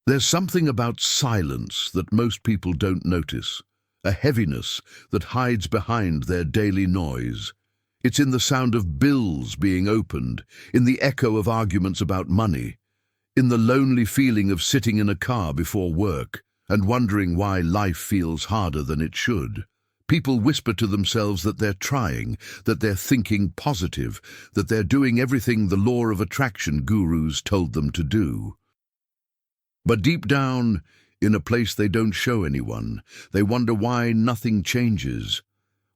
There's something about silence that most people don't notice, a heaviness that hides behind their daily noise. It's in the sound of bills being opened, in the echo of arguments about money, in the lonely feeling of sitting in a car before work and wondering why life feels harder than it should. People whisper to themselves that they're trying, that they're thinking positive, that they're doing everything the law of attraction gurus told them to do. But deep down, in a place they don't show anyone, they wonder why nothing changes,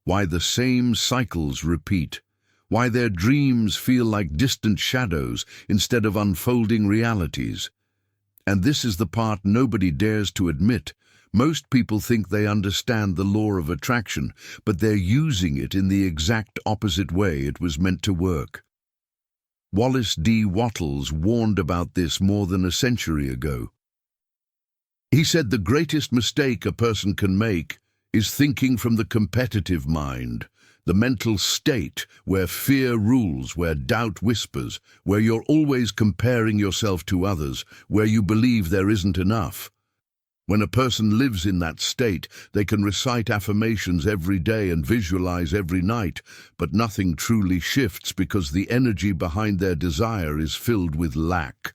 why the same cycles repeat, why their dreams feel like distant shadows instead of unfolding realities. And this is the part nobody dares to admit. Most people think they understand the law of attraction, but they're using it in the exact opposite way it was meant to work. Wallace D. Wattles warned about this more than a century ago. He said the greatest mistake a person can make is thinking from the competitive mind, the mental state where fear rules, where doubt whispers, where you're always comparing yourself to others, where you believe there isn't enough. When a person lives in that state, they can recite affirmations every day and visualize every night, but nothing truly shifts because the energy behind their desire is filled with lack.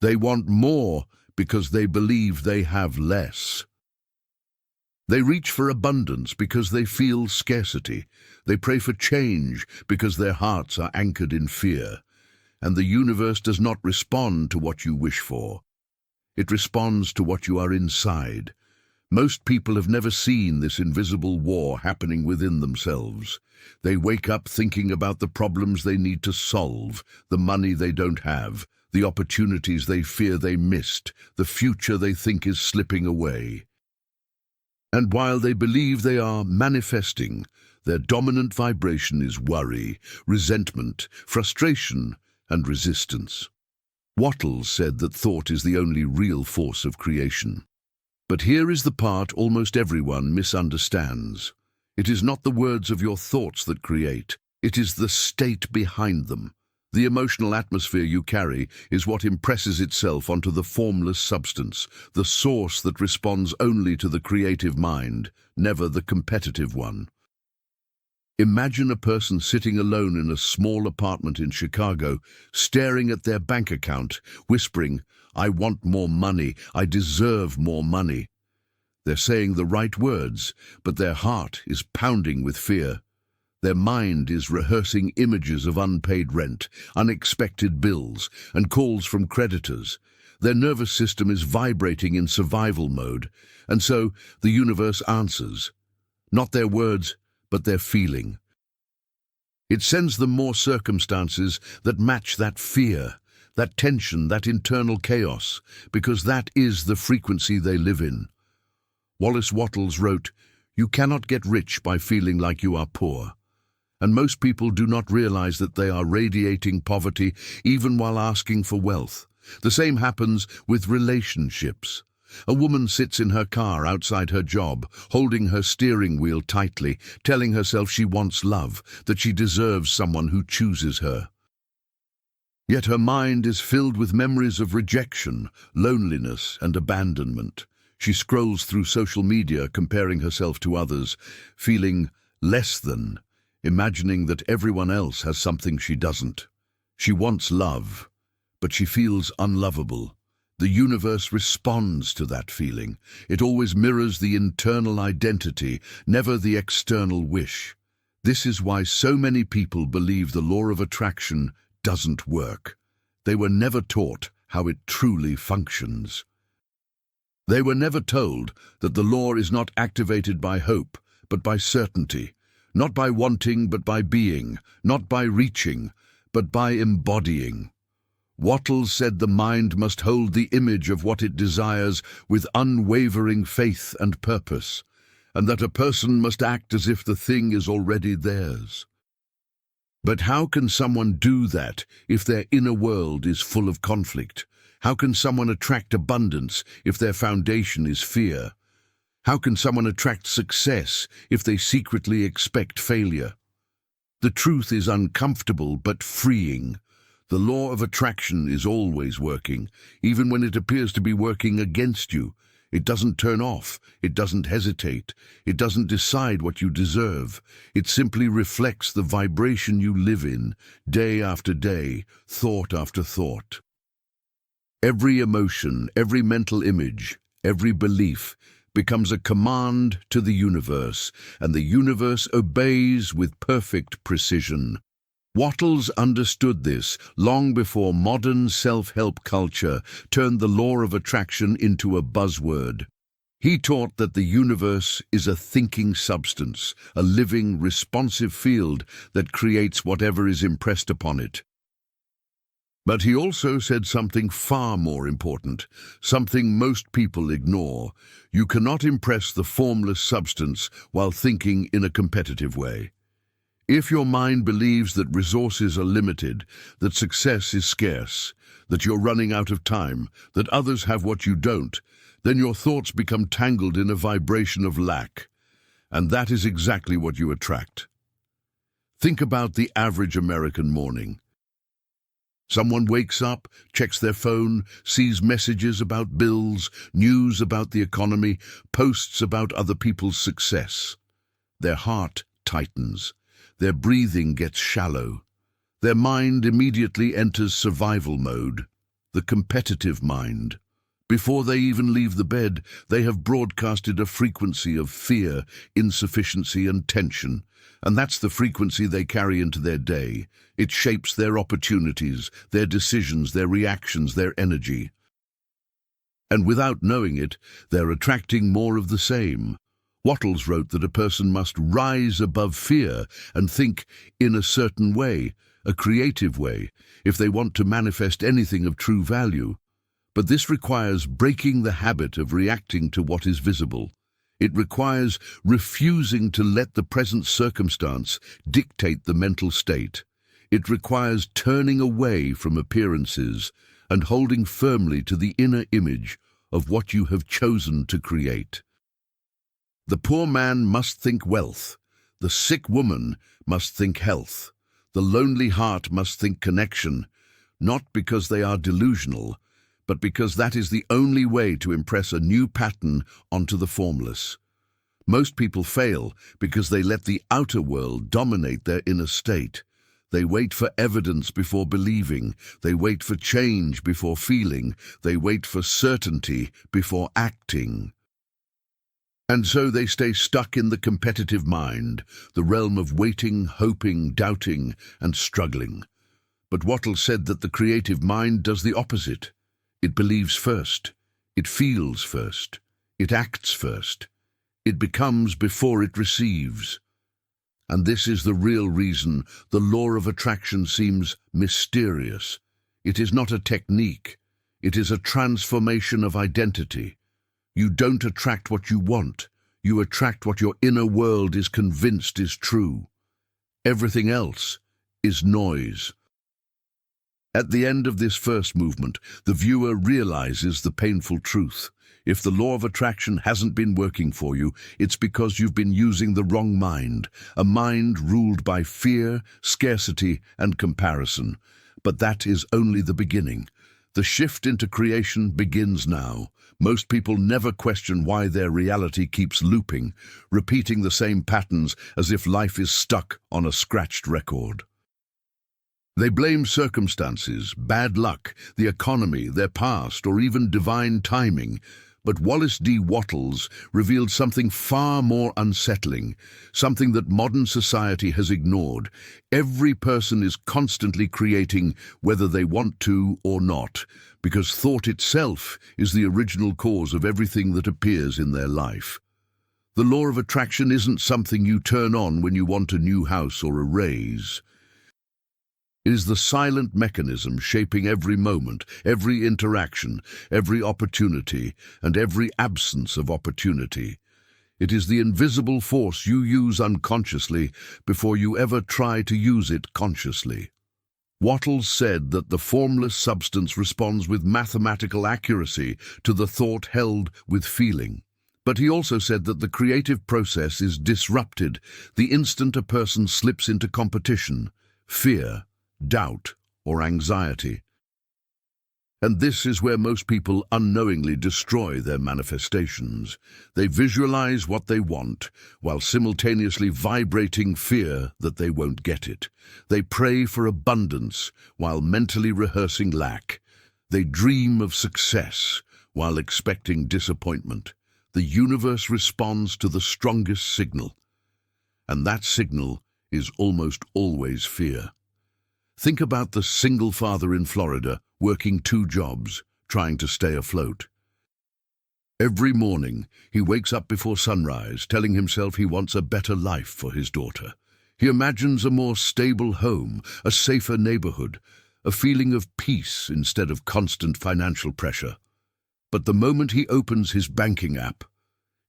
They want more because they believe they have less. They reach for abundance because they feel scarcity. They pray for change because their hearts are anchored in fear. And the universe does not respond to what you wish for. It responds to what you are inside. Most people have never seen this invisible war happening within themselves. They wake up thinking about the problems they need to solve, the money they don't have, the opportunities they fear they missed, the future they think is slipping away. And while they believe they are manifesting, their dominant vibration is worry, resentment, frustration, and resistance. Wattles said that thought is the only real force of creation. But here is the part almost everyone misunderstands. It is not the words of your thoughts that create, it is the state behind them. The emotional atmosphere you carry is what impresses itself onto the formless substance, the source that responds only to the creative mind, never the competitive one. Imagine a person sitting alone in a small apartment in Chicago, staring at their bank account, whispering, "I want more money, I deserve more money." They're saying the right words, but their heart is pounding with fear. Their mind is rehearsing images of unpaid rent, unexpected bills, and calls from creditors. Their nervous system is vibrating in survival mode, and so the universe answers. Not their words, but their feeling. It sends them more circumstances that match that fear, that tension, that internal chaos, because that is the frequency they live in. Wallace Wattles wrote, "You cannot get rich by feeling like you are poor." And most people do not realize that they are radiating poverty even while asking for wealth. The same happens with relationships. A woman sits in her car outside her job, holding her steering wheel tightly, telling herself she wants love, that she deserves someone who chooses her. Yet her mind is filled with memories of rejection, loneliness, and abandonment. She scrolls through social media, comparing herself to others, feeling less than, imagining that everyone else has something she doesn't. She wants love, but she feels unlovable. The universe responds to that feeling. It always mirrors the internal identity, never the external wish. This is why so many people believe the law of attraction doesn't work. They were never taught how it truly functions. They were never told that the law is not activated by hope, but by certainty. Not by wanting, but by being. Not by reaching, but by embodying. Wattles said the mind must hold the image of what it desires with unwavering faith and purpose, and that a person must act as if the thing is already theirs. But how can someone do that if their inner world is full of conflict? How can someone attract abundance if their foundation is fear? How can someone attract success if they secretly expect failure? The truth is uncomfortable but freeing. The law of attraction is always working, even when it appears to be working against you. It doesn't turn off, it doesn't hesitate, it doesn't decide what you deserve. It simply reflects the vibration you live in, day after day, thought after thought. Every emotion, every mental image, every belief becomes a command to the universe, and the universe obeys with perfect precision. Wattles understood this long before modern self-help culture turned the law of attraction into a buzzword. He taught that the universe is a thinking substance, a living, responsive field that creates whatever is impressed upon it. But he also said something far more important, something most people ignore. You cannot impress the formless substance while thinking in a competitive way. If your mind believes that resources are limited, that success is scarce, that you're running out of time, that others have what you don't, then your thoughts become tangled in a vibration of lack. And that is exactly what you attract. Think about the average American morning. Someone wakes up, checks their phone, sees messages about bills, news about the economy, posts about other people's success. Their heart tightens. Their breathing gets shallow. Their mind immediately enters survival mode, the competitive mind. Before they even leave the bed, they have broadcasted a frequency of fear, insufficiency, and tension. And that's the frequency they carry into their day. It shapes their opportunities, their decisions, their reactions, their energy. And without knowing it, they're attracting more of the same. Wattles wrote that a person must rise above fear and think in a certain way, a creative way, if they want to manifest anything of true value. But this requires breaking the habit of reacting to what is visible. It requires refusing to let the present circumstance dictate the mental state. It requires turning away from appearances and holding firmly to the inner image of what you have chosen to create. The poor man must think wealth. The sick woman must think health. The lonely heart must think connection, not because they are delusional, but because that is the only way to impress a new pattern onto the formless. Most people fail because they let the outer world dominate their inner state. They wait for evidence before believing. They wait for change before feeling. They wait for certainty before acting. And so they stay stuck in the competitive mind, the realm of waiting, hoping, doubting, and struggling. But Wattles said that the creative mind does the opposite. It believes first. It feels first. It acts first. It becomes before it receives. And this is the real reason the law of attraction seems mysterious. It is not a technique. It is a transformation of identity. You don't attract what you want. You attract what your inner world is convinced is true. Everything else is noise. At the end of this first movement, the viewer realizes the painful truth. If the law of attraction hasn't been working for you, it's because you've been using the wrong mind, a mind ruled by fear, scarcity, and comparison. But that is only the beginning. The shift into creation begins now. Most people never question why their reality keeps looping, repeating the same patterns as if life is stuck on a scratched record. They blame circumstances, bad luck, the economy, their past, or even divine timing. But Wallace D. Wattles revealed something far more unsettling, something that modern society has ignored. Every person is constantly creating whether they want to or not, because thought itself is the original cause of everything that appears in their life. The law of attraction isn't something you turn on when you want a new house or a raise. It is the silent mechanism shaping every moment, every interaction, every opportunity, and every absence of opportunity. It is the invisible force you use unconsciously before you ever try to use it consciously. Wattles said that the formless substance responds with mathematical accuracy to the thought held with feeling. But he also said that the creative process is disrupted the instant a person slips into competition, fear, doubt, or anxiety. And this is where most people unknowingly destroy their manifestations. They visualize what they want, while simultaneously vibrating fear that they won't get it. They pray for abundance, while mentally rehearsing lack. They dream of success, while expecting disappointment. The universe responds to the strongest signal, and that signal is almost always fear. Think about the single father in Florida working 2 jobs, trying to stay afloat. Every morning, he wakes up before sunrise, telling himself he wants a better life for his daughter. He imagines a more stable home, a safer neighborhood, a feeling of peace instead of constant financial pressure. But the moment he opens his banking app,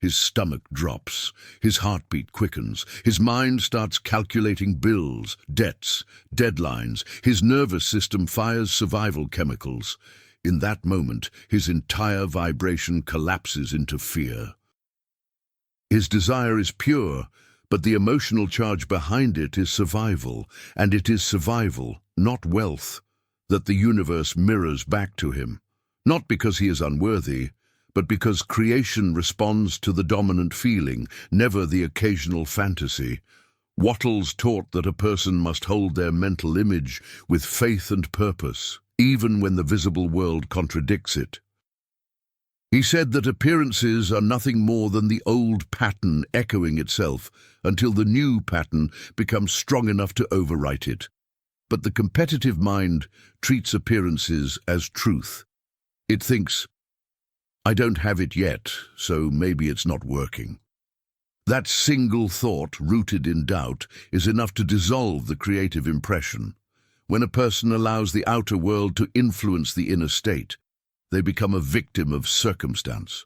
his stomach drops, his heartbeat quickens, his mind starts calculating bills, debts, deadlines, his nervous system fires survival chemicals. In that moment, his entire vibration collapses into fear. His desire is pure, but the emotional charge behind it is survival, and it is survival, not wealth, that the universe mirrors back to him. Not because he is unworthy, but because creation responds to the dominant feeling, never the occasional fantasy. Wattles taught that a person must hold their mental image with faith and purpose, even when the visible world contradicts it. He said that appearances are nothing more than the old pattern echoing itself until the new pattern becomes strong enough to overwrite it. But the competitive mind treats appearances as truth. It thinks, I don't have it yet, so maybe it's not working. That single thought, rooted in doubt, is enough to dissolve the creative impression. When a person allows the outer world to influence the inner state, they become a victim of circumstance.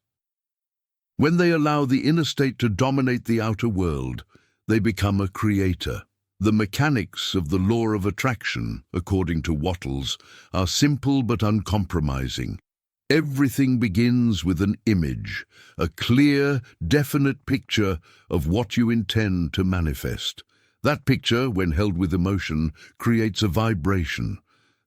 When they allow the inner state to dominate the outer world, they become a creator. The mechanics of the law of attraction, according to Wattles, are simple but uncompromising. Everything begins with an image, a clear, definite picture of what you intend to manifest. That picture, when held with emotion, creates a vibration.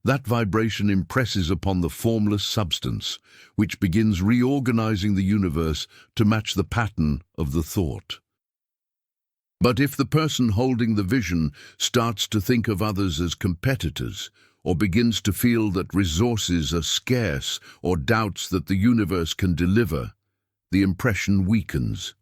That vibration impresses upon the formless substance, which begins reorganizing the universe to match the pattern of the thought. But if the person holding the vision starts to think of others as competitors, or begins to feel that resources are scarce, or doubts that the universe can deliver, the impression weakens.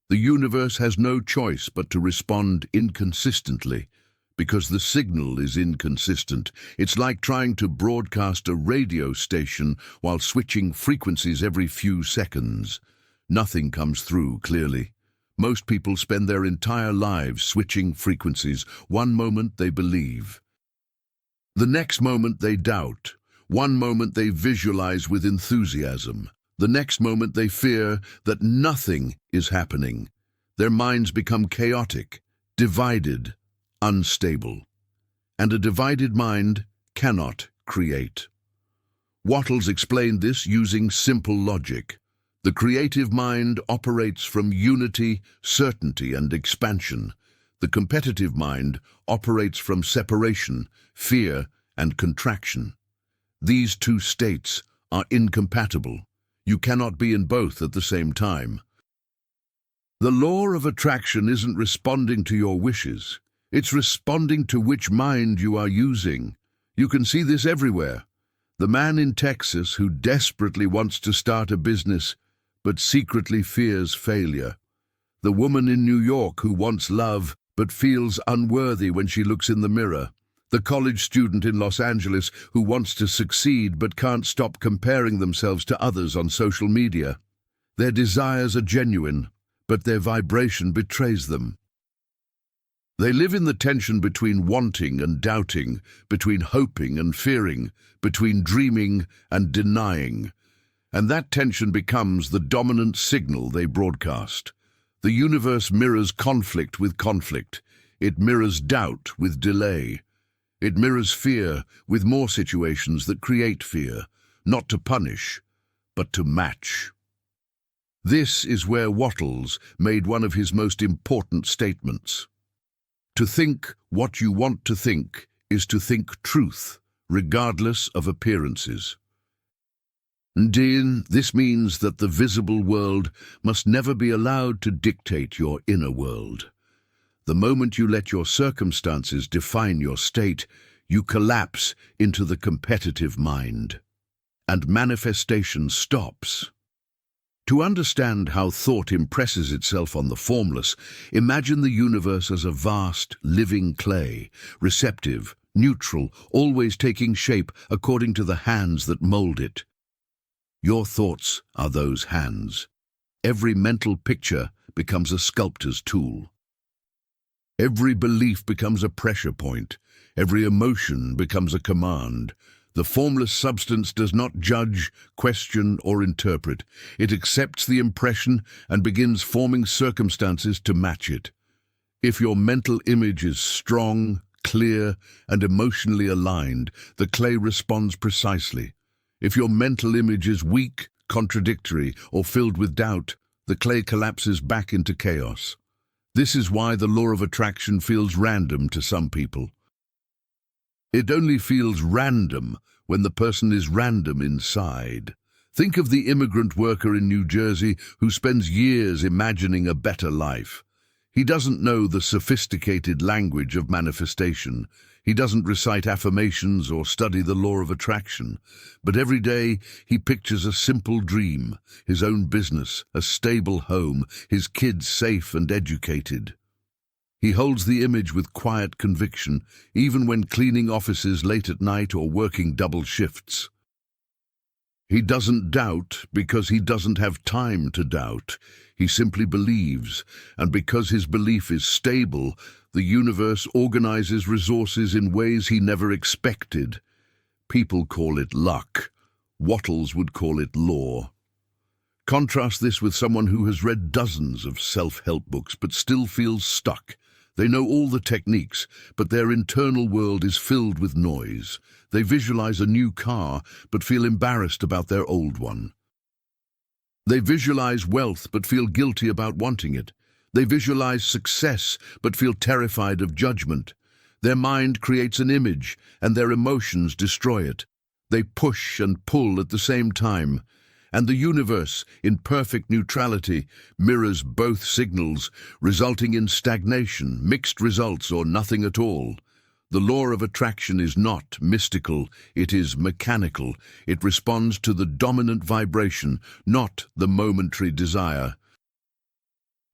The universe has no choice but to respond inconsistently, because the signal is inconsistent. It's like trying to broadcast a radio station while switching frequencies every few seconds. Nothing comes through clearly. Most people spend their entire lives switching frequencies. One moment they believe, the next moment they doubt. One moment they visualize with enthusiasm. The next moment they fear that nothing is happening. Their minds become chaotic, divided, unstable. And a divided mind cannot create. Wattles explained this using simple logic. The creative mind operates from unity, certainty, and expansion. The competitive mind operates from separation, fear, and contraction. These two states are incompatible. You cannot be in both at the same time. The law of attraction isn't responding to your wishes. It's responding to which mind you are using. You can see this everywhere. The man in Texas who desperately wants to start a business but secretly fears failure. The woman in New York who wants love but feels unworthy when she looks in the mirror. The college student in Los Angeles who wants to succeed but can't stop comparing themselves to others on social media. Their desires are genuine, but their vibration betrays them. They live in the tension between wanting and doubting, between hoping and fearing, between dreaming and denying. And that tension becomes the dominant signal they broadcast. The universe mirrors conflict with conflict. It mirrors doubt with delay. It mirrors fear with more situations that create fear, not to punish, but to match. This is where Wattles made one of his most important statements. To think what you want to think is to think truth, regardless of appearances. Dean, this means that the visible world must never be allowed to dictate your inner world. The moment you let your circumstances define your state, you collapse into the competitive mind, and manifestation stops. To understand how thought impresses itself on the formless, imagine the universe as a vast, living clay, receptive, neutral, always taking shape according to the hands that mold it. Your thoughts are those hands. Every mental picture becomes a sculptor's tool. Every belief becomes a pressure point. Every emotion becomes a command. The formless substance does not judge, question, or interpret. It accepts the impression and begins forming circumstances to match it. If your mental image is strong, clear, and emotionally aligned, the clay responds precisely. If your mental image is weak, contradictory, or filled with doubt, the clay collapses back into chaos. This is why the law of attraction feels random to some people. It only feels random when the person is random inside. Think of the immigrant worker in New Jersey who spends years imagining a better life. He doesn't know the sophisticated language of manifestation. He doesn't recite affirmations or study the law of attraction. But every day he pictures a simple dream, his own business, a stable home, his kids safe and educated. He holds the image with quiet conviction, even when cleaning offices late at night or working double shifts. He doesn't doubt because he doesn't have time to doubt. He simply believes, and because his belief is stable, the universe organizes resources in ways he never expected. People call it luck. Wattles would call it law. Contrast this with someone who has read dozens of self-help books but still feels stuck. They know all the techniques, but their internal world is filled with noise. They visualize a new car but feel embarrassed about their old one. They visualize wealth but feel guilty about wanting it. They visualize success but feel terrified of judgment. Their mind creates an image and their emotions destroy it. They push and pull at the same time. And the universe, in perfect neutrality, mirrors both signals, resulting in stagnation, mixed results, or nothing at all. The law of attraction is not mystical, it is mechanical. It responds to the dominant vibration, not the momentary desire.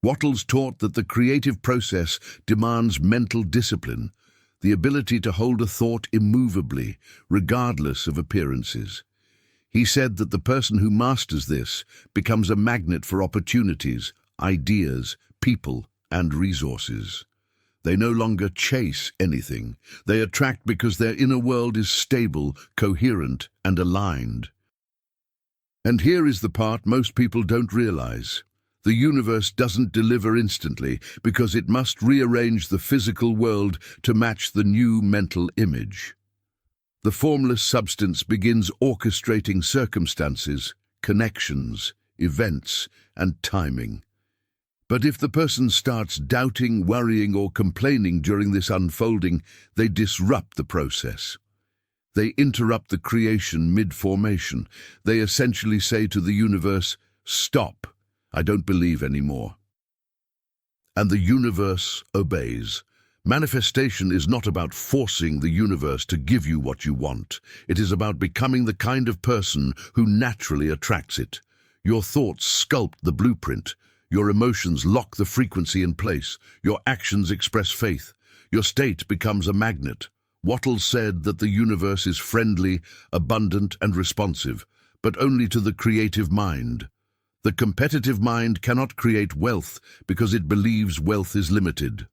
Wattles taught that the creative process demands mental discipline, the ability to hold a thought immovably, regardless of appearances. He said that the person who masters this becomes a magnet for opportunities, ideas, people, and resources. They no longer chase anything. They attract because their inner world is stable, coherent, and aligned. And here is the part most people don't realize. The universe doesn't deliver instantly because it must rearrange the physical world to match the new mental image. The formless substance begins orchestrating circumstances, connections, events, and timing. But if the person starts doubting, worrying, or complaining during this unfolding, they disrupt the process. They interrupt the creation mid-formation. They essentially say to the universe, "Stop, I don't believe anymore." And the universe obeys. Manifestation is not about forcing the universe to give you what you want. It is about becoming the kind of person who naturally attracts it. Your thoughts sculpt the blueprint. Your emotions lock the frequency in place. Your actions express faith. Your state becomes a magnet. Wattles said that the universe is friendly, abundant, and responsive, but only to the creative mind. The competitive mind cannot create wealth because it believes wealth is limited.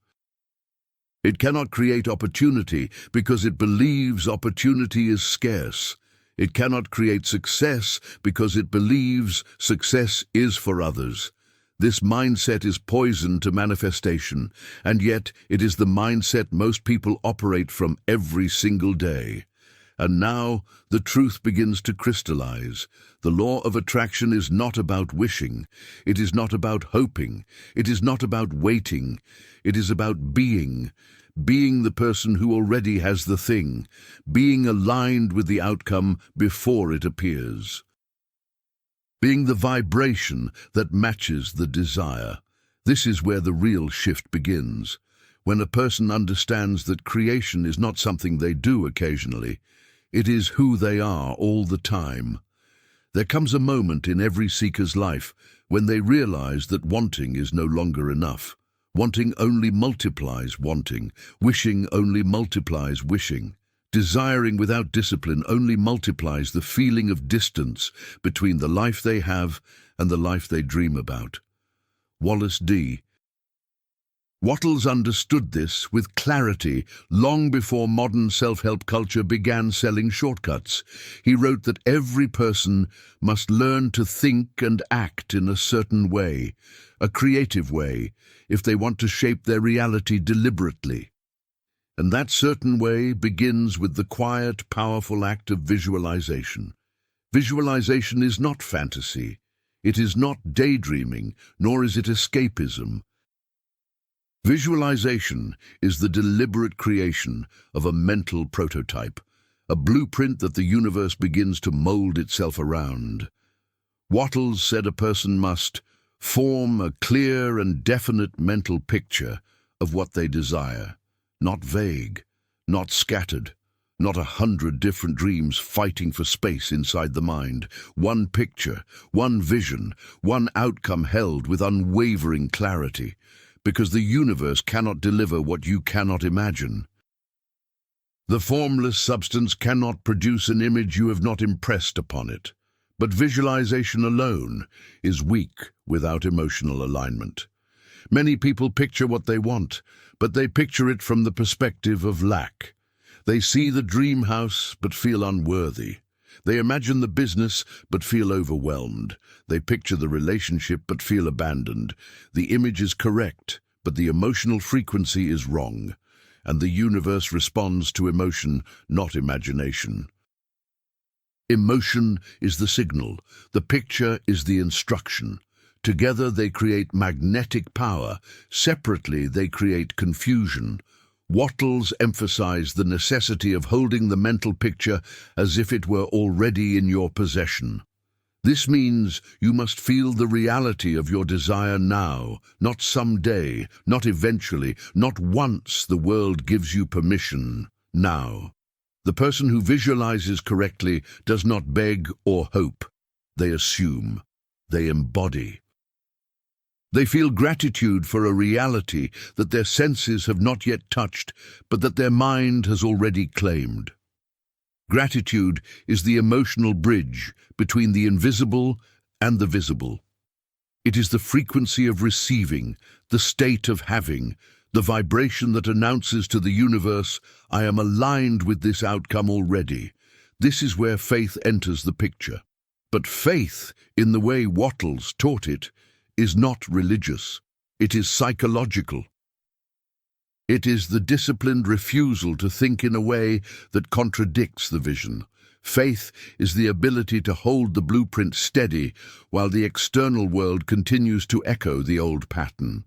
It cannot create opportunity because it believes opportunity is scarce. It cannot create success because it believes success is for others. This mindset is poison to manifestation, and yet it is the mindset most people operate from every single day. And now the truth begins to crystallize. The law of attraction is not about wishing. It is not about hoping. It is not about waiting. It is about being. being the person who already has the thing, being aligned with the outcome before it appears. Being the vibration that matches the desire. This is where the real shift begins, when a person understands that creation is not something they do occasionally, it is who they are all the time. There comes a moment in every seeker's life when they realize that wanting is no longer enough. Wanting only multiplies wanting, wishing only multiplies wishing. Desiring without discipline only multiplies the feeling of distance between the life they have and the life they dream about. Wallace D. Wattles understood this with clarity long before modern self-help culture began selling shortcuts. He wrote that every person must learn to think and act in a certain way, a creative way, if they want to shape their reality deliberately. And that certain way begins with the quiet, powerful act of visualization. Visualization is not fantasy. It is not daydreaming, nor is it escapism. Visualization is the deliberate creation of a mental prototype, a blueprint that the universe begins to mold itself around. Wattles said a person must form a clear and definite mental picture of what they desire, not vague, not scattered, not 100 different dreams fighting for space inside the mind. One picture, one vision, one outcome held with unwavering clarity, because the universe cannot deliver what you cannot imagine. The formless substance cannot produce an image you have not impressed upon it, but visualization alone is weak without emotional alignment. Many people picture what they want, but they picture it from the perspective of lack. They see the dream house but feel unworthy. They imagine the business but feel overwhelmed. They picture the relationship but feel abandoned. The image is correct, but the emotional frequency is wrong, and the universe responds to emotion, not imagination. Emotion is the signal, the picture is the instruction. Together they create magnetic power, separately they create confusion. Wattles emphasized the necessity of holding the mental picture as if it were already in your possession. This means you must feel the reality of your desire now, not someday, not eventually, not once the world gives you permission, now. The person who visualizes correctly does not beg or hope. They assume. They embody. They feel gratitude for a reality that their senses have not yet touched, but that their mind has already claimed. Gratitude is the emotional bridge between the invisible and the visible. It is the frequency of receiving, the state of having, the vibration that announces to the universe, I am aligned with this outcome already. This is where faith enters the picture. But faith, in the way Wattles taught it, is not religious. It is psychological. It is the disciplined refusal to think in a way that contradicts the vision. Faith is the ability to hold the blueprint steady while the external world continues to echo the old pattern.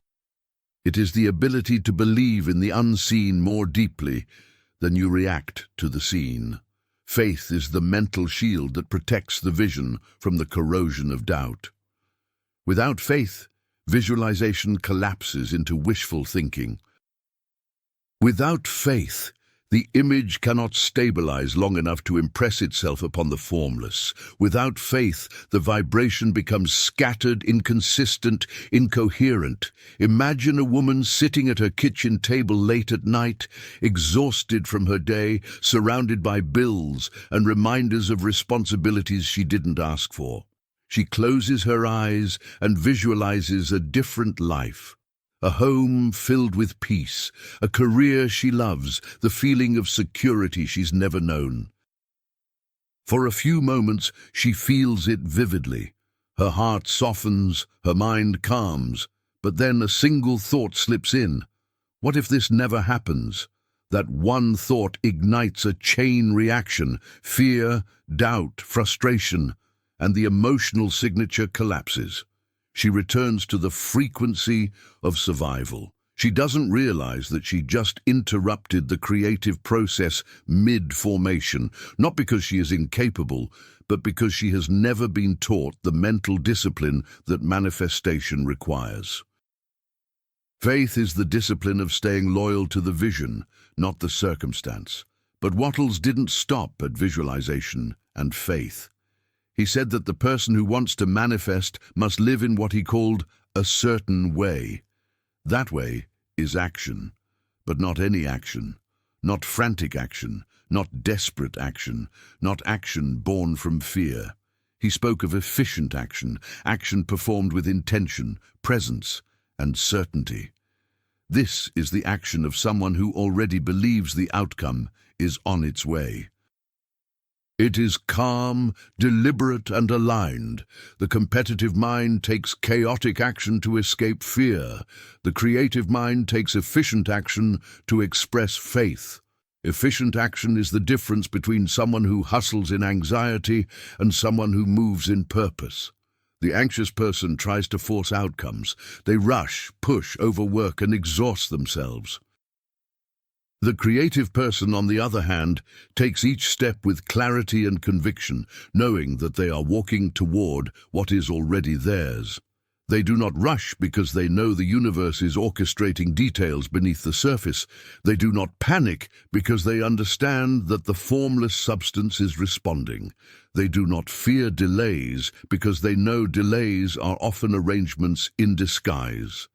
It is the ability to believe in the unseen more deeply than you react to the seen. Faith is the mental shield that protects the vision from the corrosion of doubt. Without faith, visualization collapses into wishful thinking. Without faith, the image cannot stabilize long enough to impress itself upon the formless. Without faith, the vibration becomes scattered, inconsistent, incoherent. Imagine a woman sitting at her kitchen table late at night, exhausted from her day, surrounded by bills and reminders of responsibilities she didn't ask for. She closes her eyes and visualizes a different life. A home filled with peace, a career she loves, the feeling of security she's never known. For a few moments, she feels it vividly. Her heart softens, her mind calms, but then a single thought slips in. What if this never happens? That one thought ignites a chain reaction, fear, doubt, frustration, and the emotional signature collapses. She returns to the frequency of survival. She doesn't realize that she just interrupted the creative process mid-formation, not because she is incapable, but because she has never been taught the mental discipline that manifestation requires. Faith is the discipline of staying loyal to the vision, not the circumstance. But Wattles didn't stop at visualization and faith. He said that the person who wants to manifest must live in what he called a certain way. That way is action, but not any action, not frantic action, not desperate action, not action born from fear. He spoke of efficient action, action performed with intention, presence, and certainty. This is the action of someone who already believes the outcome is on its way. It is calm, deliberate, and aligned. The competitive mind takes chaotic action to escape fear. The creative mind takes efficient action to express faith. Efficient action is the difference between someone who hustles in anxiety and someone who moves in purpose. The anxious person tries to force outcomes. They rush, push, overwork, and exhaust themselves. The creative person, on the other hand, takes each step with clarity and conviction, knowing that they are walking toward what is already theirs. They do not rush because they know the universe is orchestrating details beneath the surface. They do not panic because they understand that the formless substance is responding. They do not fear delays because they know delays are often arrangements in disguise.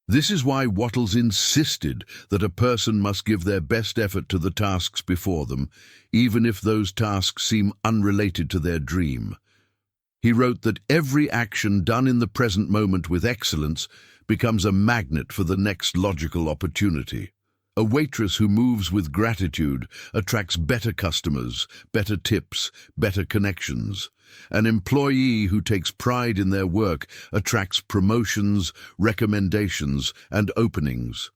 This is why Wattles insisted that a person must give their best effort to the tasks before them, even if those tasks seem unrelated to their dream. He wrote that every action done in the present moment with excellence becomes a magnet for the next logical opportunity. A waitress who moves with gratitude attracts better customers, better tips, better connections. An employee who takes pride in their work attracts promotions, recommendations, and openings.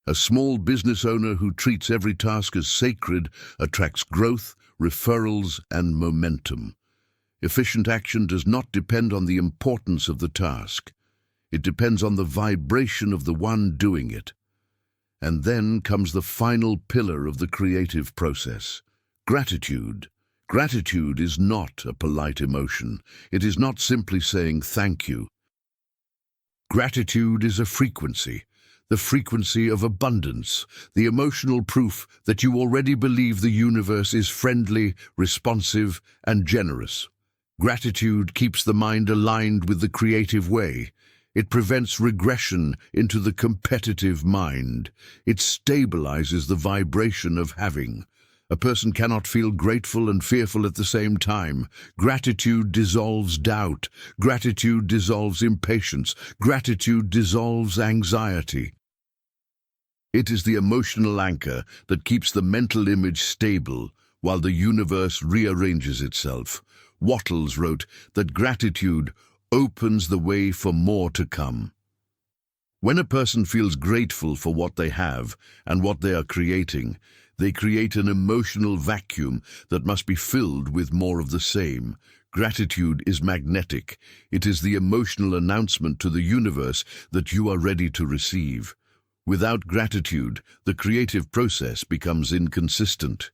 A small business owner who treats every task as sacred attracts growth, referrals, and momentum. Efficient action does not depend on the importance of the task. It depends on the vibration of the one doing it. And then comes the final pillar of the creative process: gratitude. Gratitude is not a polite emotion. It is not simply saying thank you. Gratitude is a frequency, the frequency of abundance, the emotional proof that you already believe the universe is friendly, responsive, and generous. Gratitude keeps the mind aligned with the creative way. It prevents regression into the competitive mind. It stabilizes the vibration of having. A person cannot feel grateful and fearful at the same time. Gratitude dissolves doubt. Gratitude dissolves impatience. Gratitude dissolves anxiety. It is the emotional anchor that keeps the mental image stable while the universe rearranges itself. Wattles wrote that gratitude opens the way for more to come. When a person feels grateful for what they have and what they are creating, they create an emotional vacuum that must be filled with more of the same. Gratitude is magnetic. It is the emotional announcement to the universe that you are ready to receive. Without gratitude, the creative process becomes inconsistent.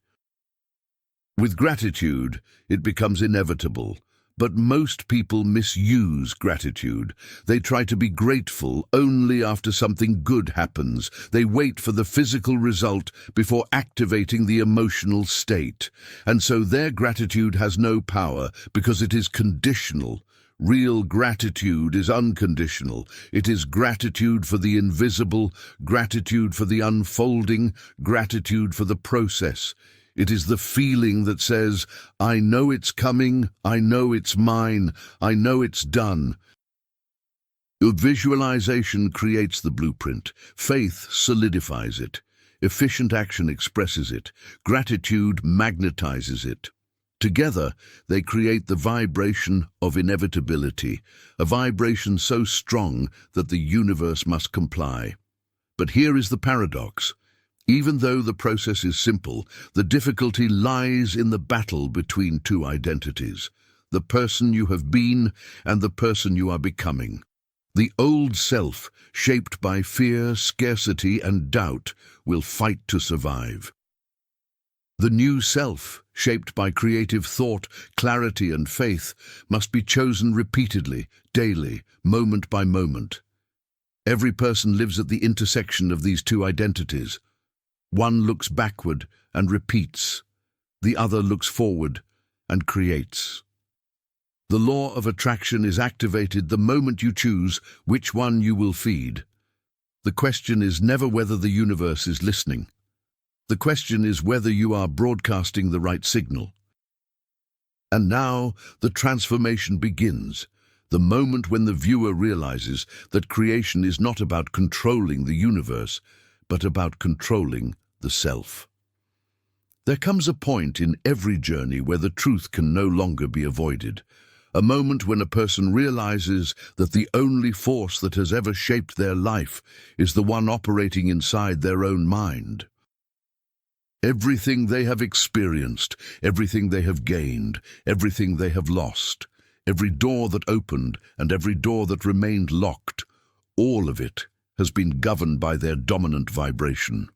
With gratitude, it becomes inevitable. But most people misuse gratitude. They try to be grateful only after something good happens. They wait for the physical result before activating the emotional state. And so their gratitude has no power because it is conditional. Real gratitude is unconditional. It is gratitude for the invisible, gratitude for the unfolding, gratitude for the process. It is the feeling that says, I know it's coming, I know it's mine, I know it's done. Your visualization creates the blueprint. Faith solidifies it. Efficient action expresses it. Gratitude magnetizes it. Together, they create the vibration of inevitability, a vibration so strong that the universe must comply. But here is the paradox. Even though the process is simple, the difficulty lies in the battle between two identities, the person you have been and the person you are becoming. The old self, shaped by fear, scarcity, and doubt, will fight to survive. The new self, shaped by creative thought, clarity, and faith, must be chosen repeatedly, daily, moment by moment. Every person lives at the intersection of these two identities. One looks backward and repeats. The other looks forward and creates. The law of attraction is activated the moment you choose which one you will feed. The question is never whether the universe is listening. The question is whether you are broadcasting the right signal. And now the transformation begins, the moment when the viewer realizes that creation is not about controlling the universe, but about controlling the self. There comes a point in every journey where the truth can no longer be avoided. A moment when a person realizes that the only force that has ever shaped their life is the one operating inside their own mind. Everything they have experienced, everything they have gained, everything they have lost, every door that opened and every door that remained locked, all of it has been governed by their dominant vibration.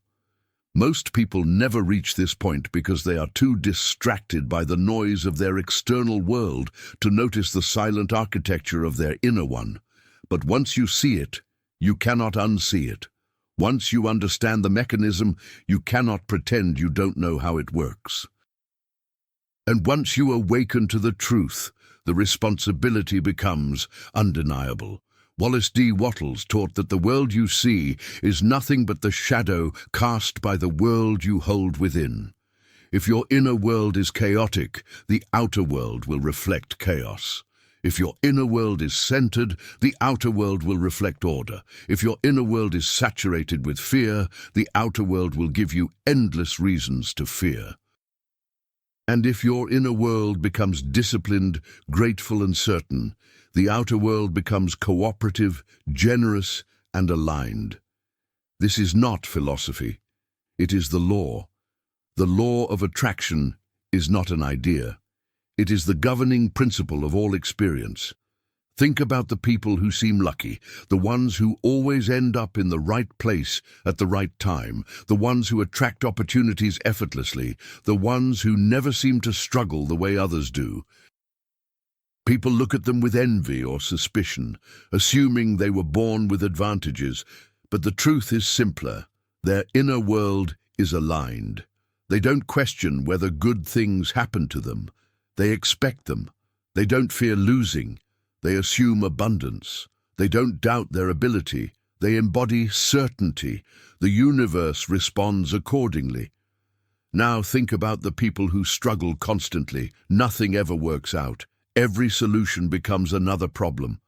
Most people never reach this point because they are too distracted by the noise of their external world to notice the silent architecture of their inner one. But once you see it, you cannot unsee it. Once you understand the mechanism, you cannot pretend you don't know how it works. And once you awaken to the truth, the responsibility becomes undeniable. Wallace D. Wattles taught that the world you see is nothing but the shadow cast by the world you hold within. If your inner world is chaotic, the outer world will reflect chaos. If your inner world is centered, the outer world will reflect order. If your inner world is saturated with fear, the outer world will give you endless reasons to fear. And if your inner world becomes disciplined, grateful, and certain, the outer world becomes cooperative, generous, and aligned. This is not philosophy. It is the law. The law of attraction is not an idea. It is the governing principle of all experience. Think about the people who seem lucky, the ones who always end up in the right place at the right time, the ones who attract opportunities effortlessly, the ones who never seem to struggle the way others do. People look at them with envy or suspicion, assuming they were born with advantages, but the truth is simpler. Their inner world is aligned. They don't question whether good things happen to them. They expect them. They don't fear losing. They assume abundance. They don't doubt their ability. They embody certainty. The universe responds accordingly. Now think about the people who struggle constantly. Nothing ever works out. Every solution becomes another problem.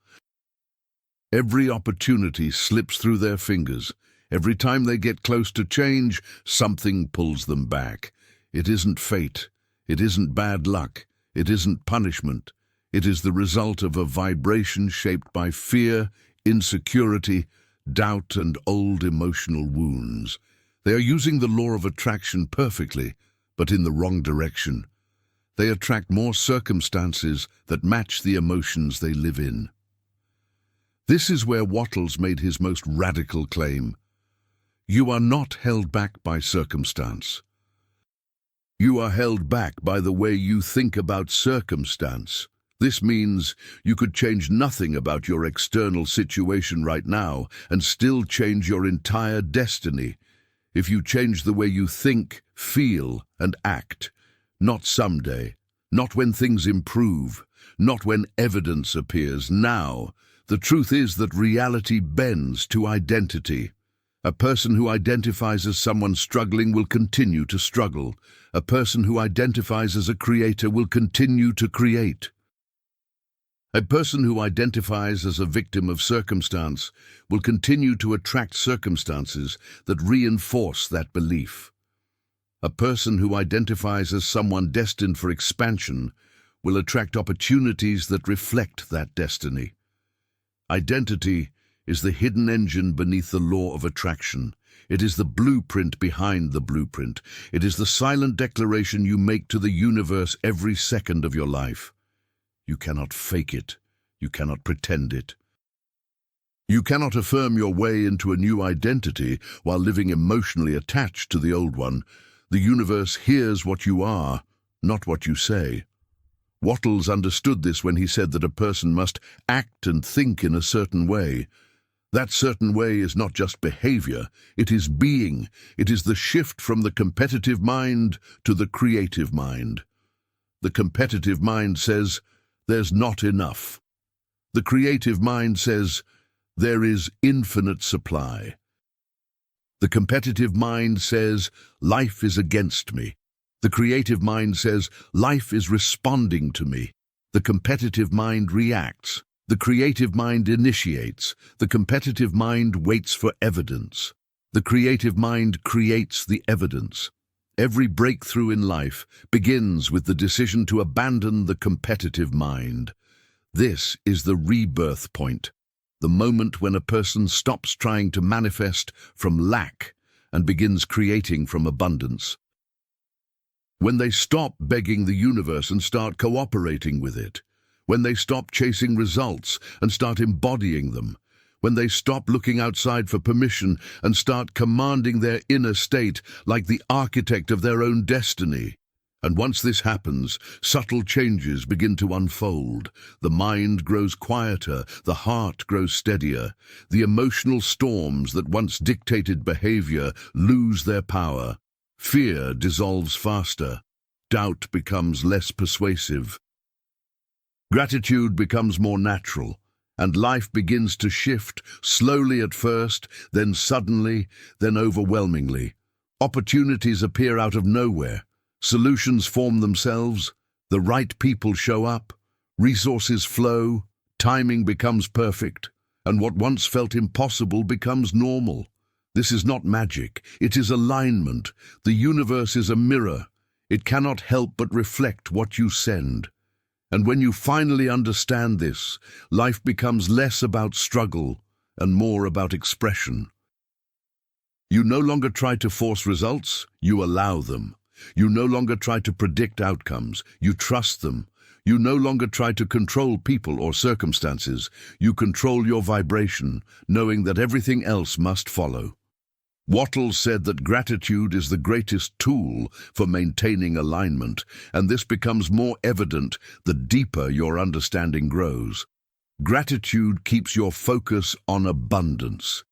Every opportunity slips through their fingers. Every time they get close to change, something pulls them back. It isn't fate. It isn't bad luck. It isn't punishment. It is the result of a vibration shaped by fear, insecurity, doubt, and old emotional wounds. They are using the law of attraction perfectly, but in the wrong direction. They attract more circumstances that match the emotions they live in. This is where Wattles made his most radical claim. You are not held back by circumstance. You are held back by the way you think about circumstance. This means you could change nothing about your external situation right now and still change your entire destiny. If you change the way you think, feel, and act, not someday, not when things improve, not when evidence appears. Now, the truth is that reality bends to identity. A person who identifies as someone struggling will continue to struggle. A person who identifies as a creator will continue to create. A person who identifies as a victim of circumstance will continue to attract circumstances that reinforce that belief. A person who identifies as someone destined for expansion will attract opportunities that reflect that destiny. Identity is the hidden engine beneath the law of attraction. It is the blueprint behind the blueprint. It is the silent declaration you make to the universe every second of your life. You cannot fake it. You cannot pretend it. You cannot affirm your way into a new identity while living emotionally attached to the old one. The universe hears what you are, not what you say. Wattles understood this when he said that a person must act and think in a certain way. That certain way is not just behavior, it is being. It is the shift from the competitive mind to the creative mind. The competitive mind says, "There's not enough." The creative mind says, "There is infinite supply." The competitive mind says, "Life is against me." The creative mind says, "Life is responding to me." The competitive mind reacts. The creative mind initiates. The competitive mind waits for evidence. The creative mind creates the evidence. Every breakthrough in life begins with the decision to abandon the competitive mind. This is the rebirth point, the moment when a person stops trying to manifest from lack and begins creating from abundance. When they stop begging the universe and start cooperating with it. When they stop chasing results and start embodying them. When they stop looking outside for permission and start commanding their inner state like the architect of their own destiny. And once this happens, subtle changes begin to unfold. The mind grows quieter, the heart grows steadier. The emotional storms that once dictated behavior lose their power. Fear dissolves faster. Doubt becomes less persuasive. Gratitude becomes more natural, and life begins to shift, slowly at first, then suddenly, then overwhelmingly. Opportunities appear out of nowhere. Solutions form themselves, the right people show up, resources flow, timing becomes perfect, and what once felt impossible becomes normal. This is not magic, it is alignment. The universe is a mirror. It cannot help but reflect what you send. And when you finally understand this, life becomes less about struggle and more about expression. You no longer try to force results, you allow them. You no longer try to predict outcomes, you trust them. You no longer try to control people or circumstances, you control your vibration, knowing that everything else must follow. Wattles said that gratitude is the greatest tool for maintaining alignment, and this becomes more evident the deeper your understanding grows. Gratitude keeps your focus on abundance.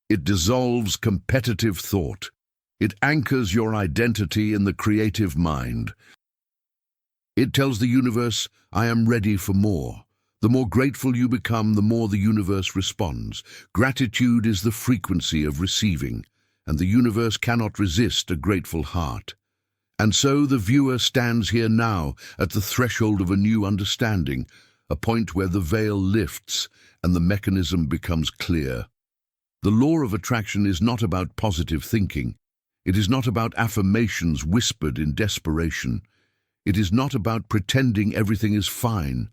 It dissolves competitive thought. It anchors your identity in the creative mind. It tells the universe, "I am ready for more." The more grateful you become, the more the universe responds. Gratitude is the frequency of receiving, and the universe cannot resist a grateful heart. And so the viewer stands here now at the threshold of a new understanding, a point where the veil lifts and the mechanism becomes clear. The law of attraction is not about positive thinking. It is not about affirmations whispered in desperation. It is not about pretending everything is fine.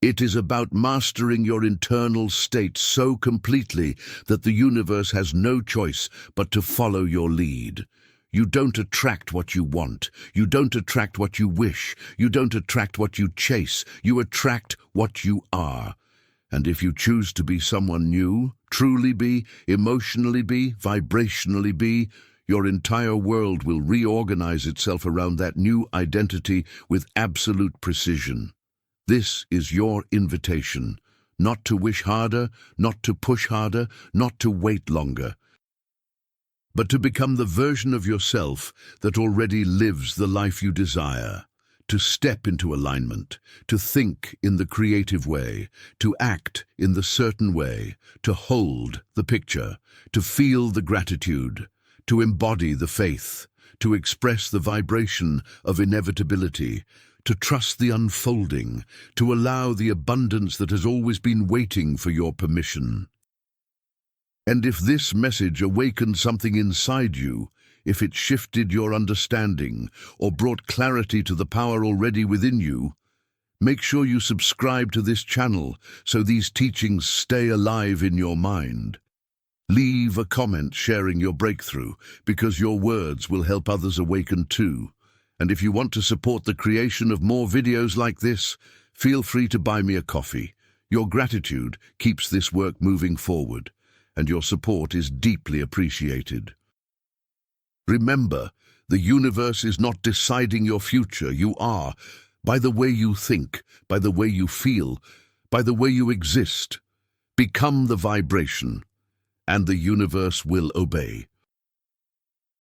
It is about mastering your internal state so completely that the universe has no choice but to follow your lead. You don't attract what you want. You don't attract what you wish. You don't attract what you chase. You attract what you are. And if you choose to be someone new, truly be, emotionally be, vibrationally be, your entire world will reorganize itself around that new identity with absolute precision. This is your invitation, not to wish harder, not to push harder, not to wait longer, but to become the version of yourself that already lives the life you desire. To step into alignment, to think in the creative way, to act in the certain way, to hold the picture, to feel the gratitude, to embody the faith, to express the vibration of inevitability, to trust the unfolding, to allow the abundance that has always been waiting for your permission. And if this message awakened something inside you, if it shifted your understanding or brought clarity to the power already within you, make sure you subscribe to this channel so these teachings stay alive in your mind. Leave a comment sharing your breakthrough, because your words will help others awaken too. And if you want to support the creation of more videos like this, feel free to buy me a coffee. Your gratitude keeps this work moving forward, and your support is deeply appreciated. Remember, the universe is not deciding your future. You are, by the way you think, by the way you feel, by the way you exist. Become the vibration, and the universe will obey.